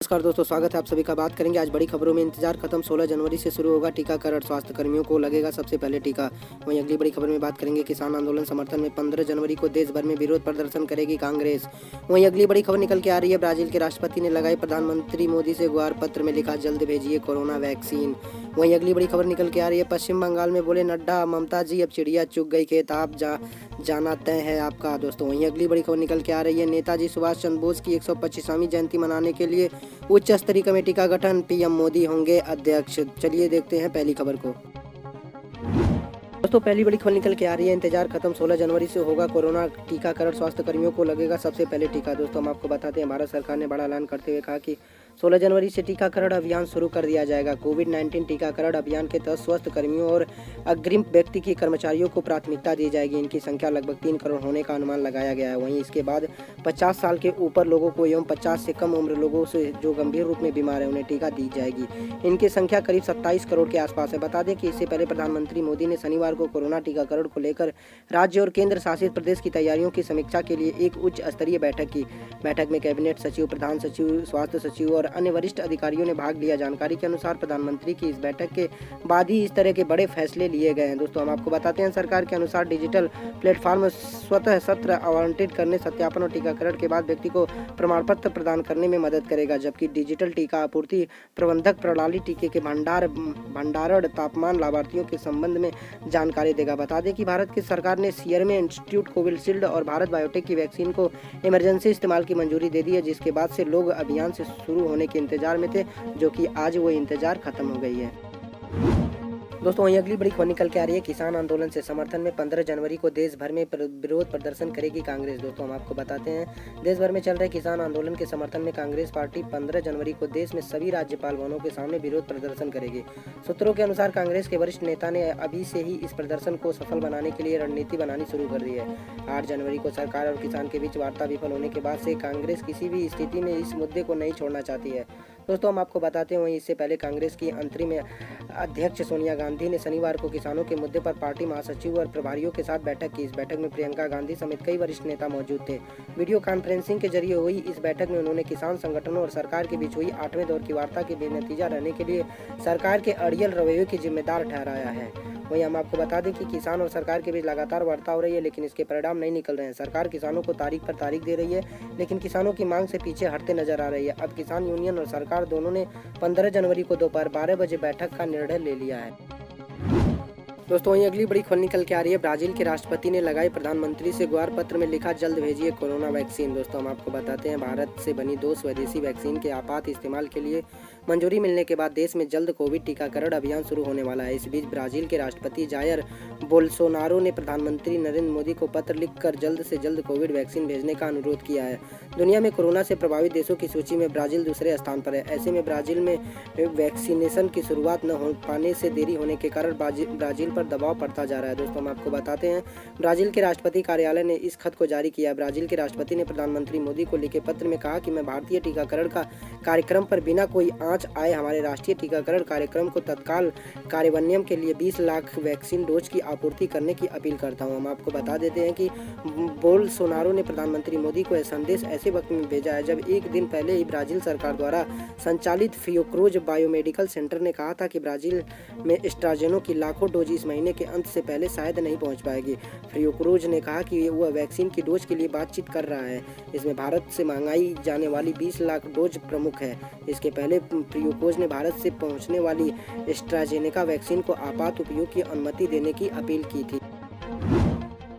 नमस्कार दोस्तों, स्वागत है आप सभी का। बात करेंगे आज बड़ी खबरों में। इंतजार खत्म, 16 जनवरी से शुरू होगा टीकाकरण, स्वास्थ्य कर्मियों को लगेगा सबसे पहले टीका। वहीं अगली बड़ी खबर में बात करेंगे किसान आंदोलन समर्थन में 15 जनवरी को देश भर में विरोध प्रदर्शन करेगी कांग्रेस। वहीं अगली बड़ी खबर निकल के आ रही है, ब्राजील के राष्ट्रपति ने लगाई प्रधानमंत्री मोदी से गुहार, पत्र में लिखा जल्द भेजिए कोरोना वैक्सीन। वहीं अगली बड़ी खबर निकल के आ रही है, पश्चिम बंगाल में बोले नड्डा, ममता जी अब चिड़िया चुग गई खेत, आप जाना तय है आपका। दोस्तों वहीं अगली बड़ी खबर निकल के आ रही है, नेताजी सुभाष चंद्र बोस की 125वीं जयंती मनाने के लिए उच्च स्तरीय कमेटी का गठन, पीएम मोदी होंगे अध्यक्ष। चलिए देखते हैं पहली खबर को। दोस्तों पहली बड़ी खबर निकल के आ रही है, इंतजार खत्म, 16 जनवरी से होगा कोरोना टीकाकरण, स्वास्थ्य कर्मियों को लगेगा सबसे पहले टीका। दोस्तों हम आपको बताते हैं, भारत सरकार ने बड़ा ऐलान करते हुए कहा कि 16 जनवरी से टीकाकरण अभियान शुरू कर दिया जाएगा। कोविड-19 टीकाकरण अभियान के तहत स्वास्थ्य कर्मियों और अग्रिम व्यक्ति की कर्मचारियों को प्राथमिकता दी जाएगी। इनकी संख्या लगभग 3 करोड़ होने का अनुमान लगाया गया है। वहीं इसके बाद 50 साल के ऊपर लोगों को एवं 50 से कम उम्र लोगों से जो गंभीर रूप में बीमार है उन्हें टीका दी जाएगी। इनकी संख्या करीब 27 करोड़ के आसपास है। बता दें कि इससे पहले प्रधानमंत्री मोदी ने शनिवार को कोरोना टीकाकरण को लेकर राज्य और केंद्र शासित प्रदेश की तैयारियों की समीक्षा के लिए एक उच्च स्तरीय बैठक की। बैठक में कैबिनेट सचिव, प्रधान सचिव, स्वास्थ्य सचिव और अन्य वरिष्ठ अधिकारियों ने भाग लिया। जानकारी के अनुसार प्रधानमंत्री की इस बैठक के बाद ही इस तरह के बड़े फैसले लिए गए हैं। दोस्तों हम आपको बताते हैं, सरकार के अनुसार डिजिटल प्लेटफॉर्म स्वतः सत्र आवंटित करने, सत्यापन और टीकाकरण के बाद व्यक्ति को प्रमाण पत्र प्रदान करने में मदद करेगा, जबकि डिजिटल टीका आपूर्ति प्रबंधक प्रणाली टीके के भंडारण तापमान लाभार्थियों के संबंध में जानकारी देगा। बता दें कि भारत की सरकार ने सीरम इंस्टीट्यूट, कोविशील्ड और भारत बायोटेक की वैक्सीन को इमरजेंसी इस्तेमाल की मंजूरी दे दी है, जिसके बाद से लोग अभियान से शुरू होने के इंतजार में थे, जो कि आज वो इंतजार खत्म हो गई है। दोस्तों वहीं अगली बड़ी खबर निकल के आ रही है, किसान आंदोलन से समर्थन में 15 जनवरी को देश भर में विरोध प्रदर्शन करेगी कांग्रेस। दोस्तों हम आपको बताते हैं, देश भर में चल रहे किसान आंदोलन के समर्थन में कांग्रेस पार्टी 15 जनवरी को देश में सभी राज्यपाल भवनों के सामने विरोध प्रदर्शन करेगी। सूत्रों के अनुसार कांग्रेस के वरिष्ठ नेता ने अभी से ही इस प्रदर्शन को सफल बनाने के लिए रणनीति बनानी शुरू कर दी है। 8 जनवरी को सरकार और किसान के बीच वार्ता विफल होने के बाद से कांग्रेस किसी भी स्थिति में इस मुद्दे को नहीं छोड़ना चाहती है। दोस्तों हम आपको बताते हैं, वहीं इससे पहले कांग्रेस की अंतरिम अध्यक्ष सोनिया गांधी ने शनिवार को किसानों के मुद्दे पर पार्टी महासचिव और प्रभारियों के साथ बैठक की। इस बैठक में प्रियंका गांधी समेत कई वरिष्ठ नेता मौजूद थे। वीडियो कॉन्फ्रेंसिंग के जरिए हुई इस बैठक में उन्होंने किसान संगठनों और सरकार के बीच हुई 8वें दौर की वार्ता के बेनतीजा रहने के लिए सरकार के अड़ियल रवैये की जिम्मेदार ठहराया है। वहीं हम आपको बता दें कि किसान और सरकार के बीच लगातार वार्ता हो रही है, लेकिन इसके परिणाम नहीं निकल रहे हैं। सरकार किसानों को तारीख पर तारीख दे रही है, लेकिन किसानों की मांग से पीछे हटते नजर आ रही है। अब किसान यूनियन और सरकार दोनों ने 15 जनवरी को दोपहर 12 बजे बैठक का निर्णय ले लिया है। दोस्तों वहीं अगली बड़ी खबर निकल के आ रही है, ब्राजील के राष्ट्रपति ने लगाई प्रधानमंत्री से गुहार, पत्र में लिखा जल्द भेजिए कोरोना वैक्सीन। दोस्तों हम आपको बताते हैं, भारत से बनी 2 स्वदेशी वैक्सीन के आपात इस्तेमाल के लिए मंजूरी मिलने के बाद देश में जल्द कोविड टीकाकरण अभियान शुरू होने वाला है। इस बीच ब्राजील के राष्ट्रपति जायर बोल्सोनारो ने प्रधानमंत्री नरेंद्र मोदी को पत्र लिखकर जल्द से जल्द कोविड वैक्सीन भेजने का अनुरोध किया है। दुनिया में कोरोना से प्रभावित देशों की सूची में ब्राजील दूसरे स्थान पर है। ऐसे में ब्राजील में वैक्सीनेशन की शुरुआत न हो पाने से देरी होने के कारण ब्राजील पर दबाव पड़ता जा रहा है। दोस्तों हम आपको बताते हैं, ब्राजील के राष्ट्रपति कार्यालय ने इस खत को जारी किया। ब्राजील के राष्ट्रपति ने प्रधानमंत्री मोदी को लिखे पत्र में कहा कि मैं भारतीय टीकाकरण का कार्यक्रम पर बिना कोई आंच आए हमारे राष्ट्रीय टीकाकरण कार्यक्रम को तत्काल कार्यान्वयन के लिए 20 लाख वैक्सीन डोज की आपूर्ति करने की अपील करता हूं। हम आपको बता देते हैं कि बोल्सोनारो ने प्रधानमंत्री मोदी को यह संदेश ऐसे वक्त में भेजा है जब एक दिन पहले ही ब्राजील सरकार द्वारा संचालित फियोक्रूज बायोमेडिकल सेंटर ने कहा था कि ब्राजील में एस्ट्राजेनो की लाखों डोज इस महीने के अंत से पहले शायद नहीं पहुंच पाएगी। फियोक्रूज ने कहा कि वह वैक्सीन की डोज के लिए बातचीत कर रहा है। इसमें भारत से मंगाई जाने वाली 20 लाख डोज प्रमुख है। इसके पहले फियोक्रूज ने भारत से पहुंचने वाली एस्ट्राजेनेका वैक्सीन को आपात उपयोग की अनुमति देने की अपील की थी।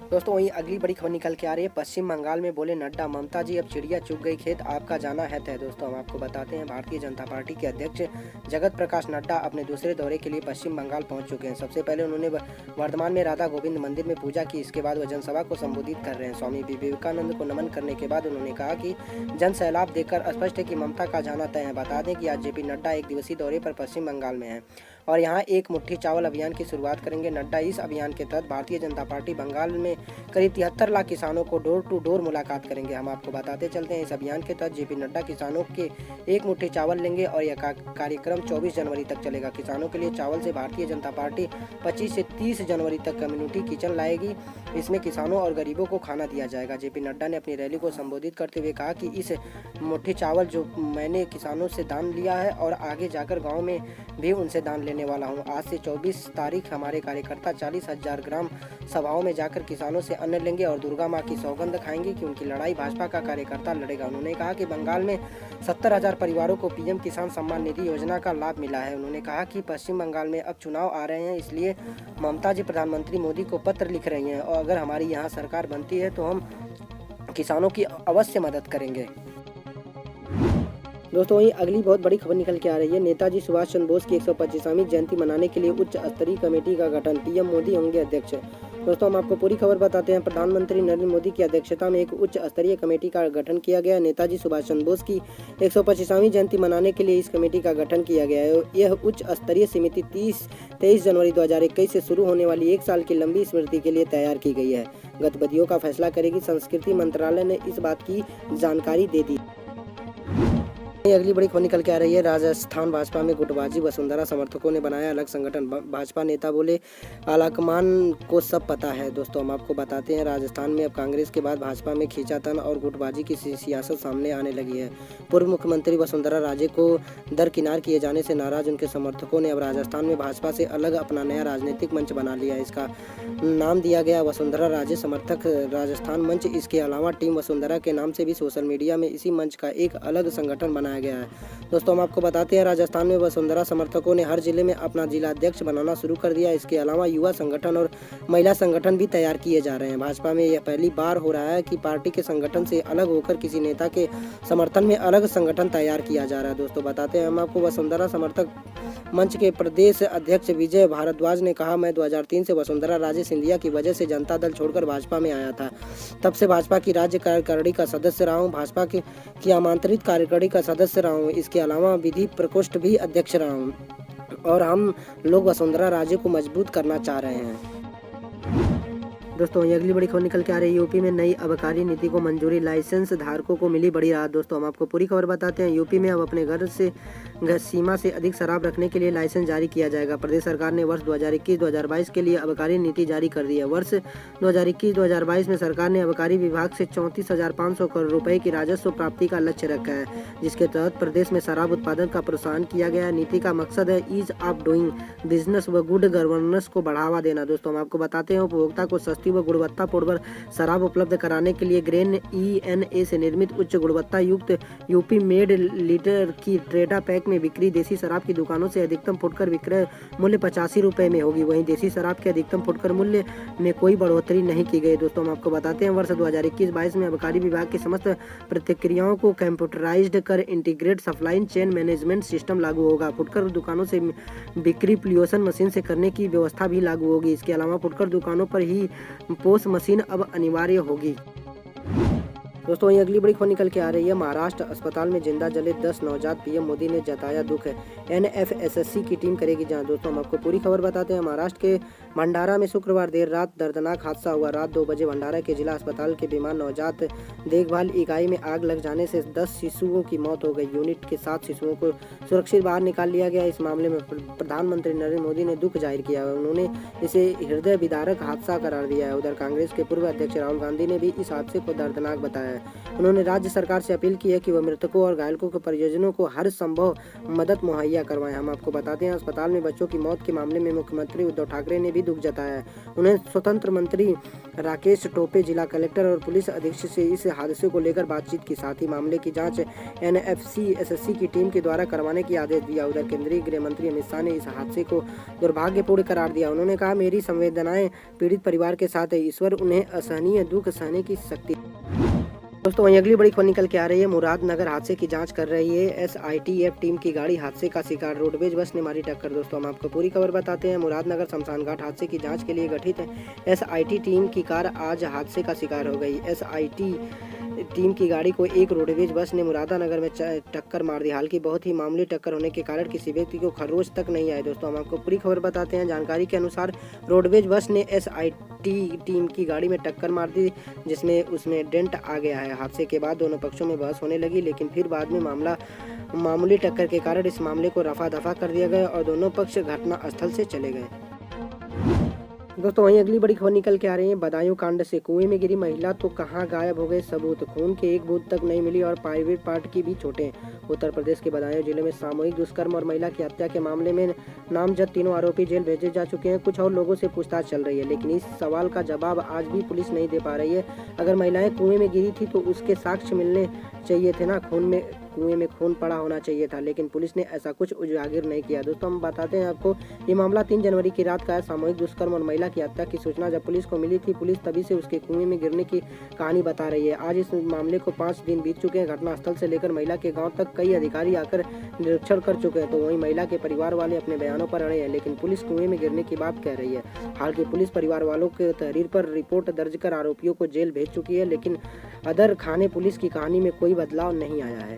दोस्तों वहीं अगली बड़ी खबर निकल के आ रही है, पश्चिम बंगाल में बोले नड्डा, ममता जी अब चिड़िया चुग गई खेत, आपका जाना है तय। दोस्तों हम आपको बताते हैं, भारतीय जनता पार्टी के अध्यक्ष जगत प्रकाश नड्डा अपने दूसरे दौरे के लिए पश्चिम बंगाल पहुंच चुके हैं। सबसे पहले उन्होंने वर्धमान में राधा गोविंद मंदिर में पूजा की। इसके बाद वह जनसभा को संबोधित कर रहे हैं। स्वामी विवेकानंद को नमन करने के बाद उन्होंने कहा कि जन सैलाब देखकर स्पष्ट है कि ममता का जाना तय है। बता दें कि आज जेपी नड्डा 1 दिवसीय दौरे पर पश्चिम बंगाल में है। और यहाँ एक मुट्ठी चावल अभियान की शुरुआत करेंगे नड्डा। इस अभियान के तहत भारतीय जनता पार्टी बंगाल में करीब 73 लाख किसानों को डोर टू डोर मुलाकात करेंगे। हम आपको बताते चलते हैं, इस अभियान के तहत जेपी नड्डा किसानों के एक मुट्ठी चावल लेंगे और यह कार्यक्रम 24 जनवरी तक चलेगा। किसानों के लिए चावल से भारतीय जनता पार्टी 25 से 30 जनवरी तक कम्युनिटी किचन लाएगी। इसमें किसानों और गरीबों को खाना दिया जाएगा। जेपी नड्डा ने अपनी रैली को संबोधित करते हुए कहा कि इस मुट्ठी चावल जो मैंने किसानों से दान लिया है और आगे जाकर गांव में भी उनसे दान लेने वाला हूं। आज से 24 तारीख हमारे कार्यकर्ता 40,000 ग्राम सभाओं में जाकर किसानों से अन्न लेंगे और दुर्गा मां की सौगंध खाएंगे कि उनकी लड़ाई भाजपा का कार्यकर्ता लड़ेगा। उन्होंने कहा कि बंगाल में 70,000 परिवारों को पीएम किसान सम्मान निधि योजना का लाभ मिला है। उन्होंने कहा कि पश्चिम बंगाल में अब चुनाव आ रहे हैं, इसलिए ममता जी प्रधानमंत्री मोदी को पत्र लिख रही हैं और अगर हमारी यहाँ सरकार बनती है तो हम किसानों की अवश्य मदद करेंगे। दोस्तों वहीं अगली बहुत बड़ी खबर निकल के आ रही है। नेताजी सुभाष चंद्र बोस की 125वीं जयंती मनाने के लिए उच्च स्तरीय कमेटी का गठन, पीएम मोदी होंगे अध्यक्ष। दोस्तों हम आपको पूरी खबर बताते हैं। प्रधानमंत्री नरेंद्र मोदी की अध्यक्षता में एक उच्च स्तरीय कमेटी का गठन किया गया। नेताजी सुभाष चंद्र बोस की 125वीं जयंती मनाने के लिए इस कमेटी का गठन किया गया है। यह उच्च स्तरीय समिति 23 जनवरी 2021 से शुरू होने वाली 1 साल की लंबी स्मृति के लिए तैयार की गई है। गतिविधियों का फैसला करेगी। संस्कृति मंत्रालय ने इस बात की जानकारी दे दी। अगली बड़ी खबर निकल के आ रही है। राजस्थान भाजपा में गुटबाजी, वसुंधरा समर्थकों ने बनाया अलग संगठन। भाजपा नेता बोले आलाकमान को सब पता है। दोस्तों हम आपको बताते हैं, राजस्थान में अब कांग्रेस के बाद भाजपा में खींचातान और गुटबाजी की सियासत सामने आने लगी है। पूर्व मुख्यमंत्री वसुंधरा राजे को दरकिनार किए जाने से नाराज उनके समर्थकों ने अब राजस्थान में भाजपा से अलग अपना नया राजनीतिक मंच बना लिया। इसका नाम दिया गया वसुंधरा राजे समर्थक राजस्थान मंच। इसके अलावा टीम वसुंधरा के नाम से भी सोशल मीडिया में इसी मंच का एक अलग संगठन बनाया गया है। दोस्तों हम आपको बताते हैं, राजस्थान में वसुंधरा समर्थकों ने हर जिले में अपना जिला अध्यक्ष बनाना शुरू कर दिया। इसके अलावा युवा संगठन और महिला संगठन भी तैयार किए जा रहे हैं। भाजपा में यह पहली बार हो रहा है कि पार्टी के संगठन से अलग होकर किसी नेता के समर्थन में अलग संगठन तैयार किया जा रहा है। दोस्तों बताते हैं हम आपको, वसुंधरा समर्थक मंच के प्रदेश अध्यक्ष विजय भारद्वाज ने कहा, मैं 2003 से वसुंधरा राजे सिंधिया की वजह से जनता दल छोड़कर भाजपा में आया था। तब से भाजपा की राज्य कार्यकारिणी का सदस्य रहा हूँ, भाजपा की आमंत्रित कार्यकारिणी का सदस्य रहा हूँ। इसके अलावा विधि प्रकोष्ठ भी अध्यक्ष रहा हूँ और हम लोग वसुंधरा राजे को मजबूत करना चाह रहे हैं। दोस्तों ये अगली बड़ी खबर निकल के आ रही है। यूपी में नई आबकारी नीति को मंजूरी, लाइसेंस धारकों को मिली बड़ी राहत। दोस्तों हम आपको पूरी खबर बताते हैं। यूपी में अब अपने घर से सीमा से अधिक शराब रखने के लिए लाइसेंस जारी किया जाएगा। प्रदेश सरकार ने वर्ष 2021-2022 के लिए आबकारी नीति जारी कर दी है। वर्ष 2021-2022 में सरकार ने आबकारी विभाग से 34,500 करोड़ रुपए की राजस्व प्राप्ति का लक्ष्य रखा है, जिसके तहत प्रदेश में शराब उत्पादन का प्रोत्साहन किया गया है। नीति का मकसद है ईज ऑफ डूइंग बिजनेस व गुड गवर्नेंस को बढ़ावा देना। दोस्तों हम आपको बताते हैं, उपभोक्ता को सस्ती व गुणवत्तापूर्ण शराब उपलब्ध कराने के लिए ग्रेन ENA से निर्मित उच्च गुणवत्ता युक्त यूपी मेड लीटर की ट्रेडा पैक में बिक्री देसी शराब की दुकानों से अधिकतम फुटकर विक्रय मूल्य 85 रुपए में होगी। वहीं देसी शराब के अधिकतम फुटकर मूल्य में कोई बढ़ोतरी नहीं की गई। दोस्तों हम आपको बताते हैं, वर्ष 2021-22 में आबकारी विभाग की समस्त प्रक्रियाओं को कंप्यूटराइज्ड कर integrate supply chain management system लागू होगा। फुटकर दुकानों से बिक्री प्लियोसन मशीन से करने की व्यवस्था भी लागू होगी। इसके अलावा फुटकर दुकानों पर ही पोस मशीन अब अनिवार्य होगी। दोस्तों ये अगली बड़ी खबर निकल के आ रही है। महाराष्ट्र अस्पताल में जिंदा जले 10 नवजात, पीएम मोदी ने जताया दुख। NFSSC की टीम करेगी जांच। दोस्तों हम आपको पूरी खबर बताते हैं। महाराष्ट्र के भंडारा में शुक्रवार देर रात दर्दनाक हादसा हुआ। रात 2 बजे भंडारा के जिला अस्पताल के बीमार नवजात देखभाल इकाई में आग लग जाने से 10 शिशुओं की मौत हो गई। यूनिट के 7 शिशुओं को सुरक्षित बाहर निकाल लिया गया। इस मामले में प्रधानमंत्री नरेंद्र मोदी ने दुख जाहिर किया। उन्होंने इसे हृदय विदारक हादसा करार दिया है। उधर कांग्रेस के पूर्व अध्यक्ष राहुल गांधी ने भी इस हादसे को दर्दनाक बताया। उन्होंने राज्य सरकार से अपील की है कि वह मृतकों और घायलों के परिजनों को हर संभव मदद मुहैया करवाएं। हम आपको बताते हैं, अस्पताल में बच्चों की मौत के मामले में मुख्यमंत्री उद्धव ठाकरे ने भी दुख जताया है। उन्हें स्वतंत्र मंत्री राकेश टोपे, जिला कलेक्टर और पुलिस अधीक्षक से इस हादसे को लेकर बातचीत की। साथ ही मामले की जांच NFCSSC की टीम के द्वारा करवाने की आदेश दिया। उधर केंद्रीय गृह मंत्री अमित शाह ने इस हादसे को दुर्भाग्यपूर्ण करार दिया। उन्होंने कहा, मेरी संवेदनाएं पीड़ित परिवार के साथ है। ईश्वर उन्हें असहनीय दुख सहने की शक्ति। दोस्तों वहीं अगली बड़ी खबर निकल के आ रही है। मुरादनगर हादसे की जांच कर रही है SITF टीम की गाड़ी, हादसे का शिकार, रोडवेज बस ने मारी टक्कर। दोस्तों हम आपको पूरी खबर बताते हैं। मुरादनगर शमशान घाट हादसे की जांच के लिए गठित SIT टीम की कार आज हादसे का शिकार हो गई। SIT टीम की गाड़ी को एक रोडवेज बस ने मुरादानगर में टक्कर मार दी। हालांकि बहुत ही मामूली टक्कर होने के कारण किसी व्यक्ति को खरोच तक नहीं आए। दोस्तों हम आपको पूरी खबर बताते हैं। जानकारी के अनुसार रोडवेज बस ने एसआईटी टीम की गाड़ी में टक्कर मार दी, जिसमें उसमें डेंट आ गया है। हादसे के बाद दोनों पक्षों में बहस होने लगी, लेकिन फिर बाद में मामूली टक्कर के कारण इस मामले को रफा दफा कर दिया गया और दोनों पक्ष घटना स्थल से चले गए। दोस्तों वहीं अगली बड़ी खबर निकल के आ रही है। बदायूं कांड से कुएं में गिरी महिला तो कहां गायब हो गए सबूत। खून के एक बूंद तक नहीं मिली और प्राइवेट पार्ट की भी चोटें। उत्तर प्रदेश के बदायूं जिले में सामूहिक दुष्कर्म और महिला की हत्या के मामले में नामजद तीनों आरोपी जेल भेजे जा चुके हैं। कुछ और लोगों से पूछताछ चल रही है, लेकिन इस सवाल का जवाब आज भी पुलिस नहीं दे पा रही है। अगर महिलाएं कुएं में गिरी थी तो उसके साक्ष्य मिलने चाहिए थे ना। कुएं में खून पड़ा होना चाहिए था, लेकिन पुलिस ने ऐसा कुछ उजागर नहीं किया। दोस्तों हम बताते हैं आपको, ये मामला 3 जनवरी की रात का है। सामूहिक दुष्कर्म और महिला की हत्या की सूचना जब पुलिस को मिली थी, पुलिस तभी से उसके कुएं में गिरने की कहानी बता रही है। आज इस मामले को 5 दिन बीत चुके हैं। घटनास्थल से लेकर महिला के गाँव तक कई अधिकारी आकर निरीक्षण कर चुके हैं। तो वहीं महिला के परिवार वाले अपने बयानों पर अड़े हैं, लेकिन पुलिस कुएं में गिरने की बात कह रही है। हालांकि पुलिस परिवार वालों के तहरीर पर रिपोर्ट दर्ज कर आरोपियों को जेल भेज चुकी है, लेकिन अदर खाने पुलिस की कहानी में कोई बदलाव नहीं आया है।